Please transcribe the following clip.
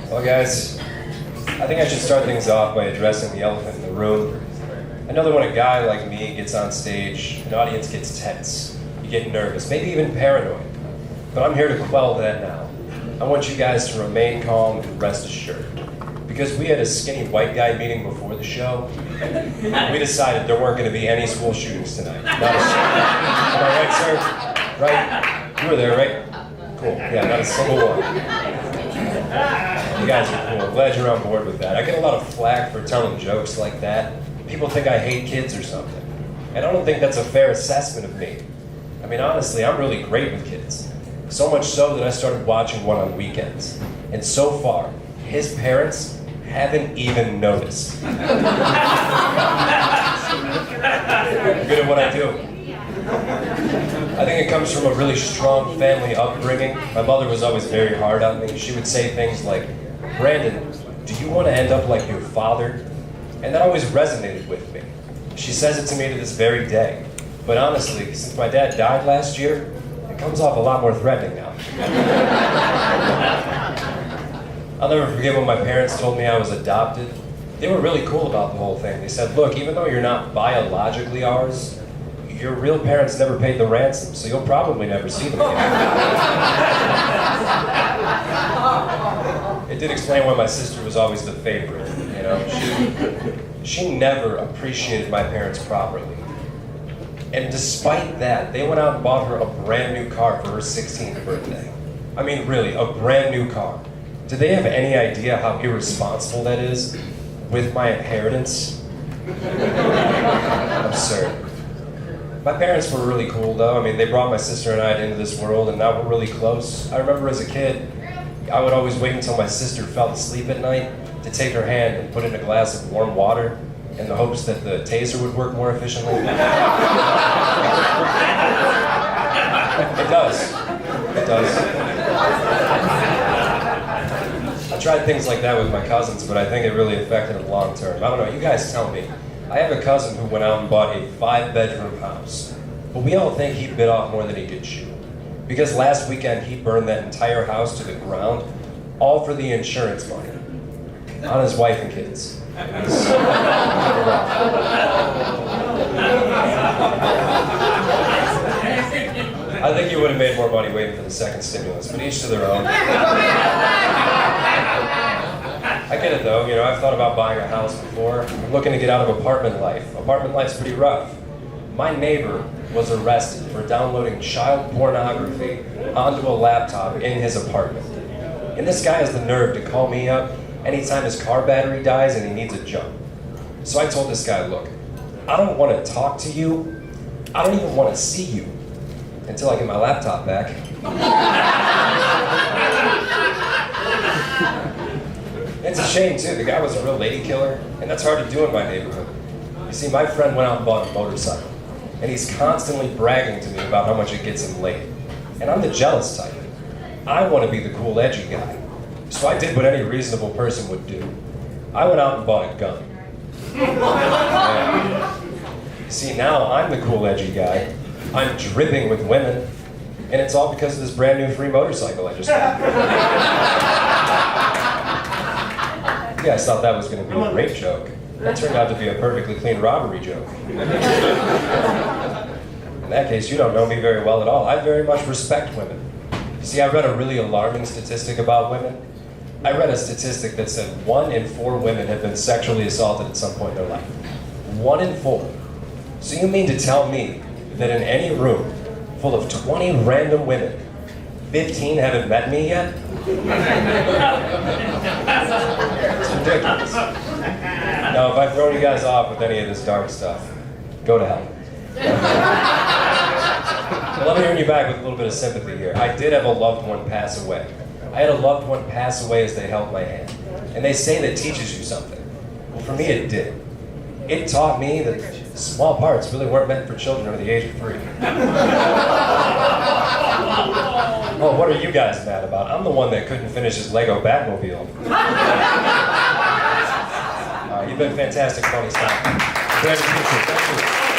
Well, guys, I think I should start things off by addressing the elephant in the room. I know that when a guy like me gets on stage, an audience gets tense. You get nervous, maybe even paranoid. But I'm here to quell that now. I want you guys to remain calm and rest assured. Because we had a skinny white guy meeting before the show, we decided there weren't going to be any school shootings tonight. Not a single. Am I right, sir? Right? You were there, right? Cool. Yeah, not a single one. You guys are cool. I'm glad you're on board with that. I get a lot of flack for telling jokes like that. People think I hate kids or something. And I don't think that's a fair assessment of me. I mean, honestly, I'm really great with kids. So much so that I started watching one on weekends. And so far, his parents haven't even noticed. I'm good at what I do. I think it comes from a really strong family upbringing. My mother was always very hard on me. She would say things like, "Brandon, do you want to end up like your father?" And that always resonated with me. She says it to me to this very day. But honestly, since my dad died last year, it comes off a lot more threatening now. I'll never forget when my parents told me I was adopted. They were really cool about the whole thing. They said, "Look, even though you're not biologically ours, your real parents never paid the ransom, so you'll probably never see them again." It did explain why my sister was always the favorite, you know. She never appreciated my parents properly. And despite that, they went out and bought her a brand new car for her 16th birthday. I mean, really, a brand new car. Do they have any idea how irresponsible that is with my inheritance? Absurd. My parents were really cool, though. I mean, they brought my sister and I into this world, and now we're really close. I remember as a kid, I would always wait until my sister fell asleep at night to take her hand and put it in a glass of warm water in the hopes that the taser would work more efficiently. It does. It does. I tried things like that with my cousins, but I think it really affected them long term. I don't know, you guys tell me. I have a cousin who went out and bought a 5-bedroom house, but we all think he bit off more than he could chew. Because last weekend he burned that entire house to the ground, all for the insurance money, on his wife and kids. It was I think he would have made more money waiting for the second stimulus, but each to their own. I get it though, you know, I've thought about buying a house before. I'm looking to get out of apartment life. Apartment life's pretty rough. My neighbor was arrested for downloading child pornography onto a laptop in his apartment. And this guy has the nerve to call me up anytime his car battery dies and he needs a jump. So I told this guy, "Look, I don't want to talk to you. I don't even want to see you until I get my laptop back." It's a shame too, the guy was a real lady killer, and that's hard to do in my neighborhood. You see, my friend went out and bought a motorcycle, and he's constantly bragging to me about how much it gets him laid. And I'm the jealous type. I want to be the cool, edgy guy. So I did what any reasonable person would do. I went out and bought a gun. Yeah. See, now I'm the cool, edgy guy. I'm dripping with women, and it's all because of this brand new free motorcycle I just got. You guys thought that was going to be a rape joke. That turned out to be a perfectly clean robbery joke. In that case, you don't know me very well at all. I very much respect women. You see, I read a really alarming statistic about women. I read a statistic that said 1 in 4 women have been sexually assaulted at some point in their life. 1 in 4. So you mean to tell me that in any room full of 20 random women, 15 haven't met me yet? It's ridiculous. Now, if I've thrown you guys off with any of this dark stuff, go to hell. Well, let me bring you back with a little bit of sympathy here. I did have a loved one pass away. I had a loved one pass away as they held my hand. And they say that teaches you something. Well, for me, it did. It taught me that small parts really weren't meant for children under the age of 3. Oh, what are you guys mad about? I'm the one that couldn't finish his Lego Batmobile. You've been fantastic, Funnystop. Thank you.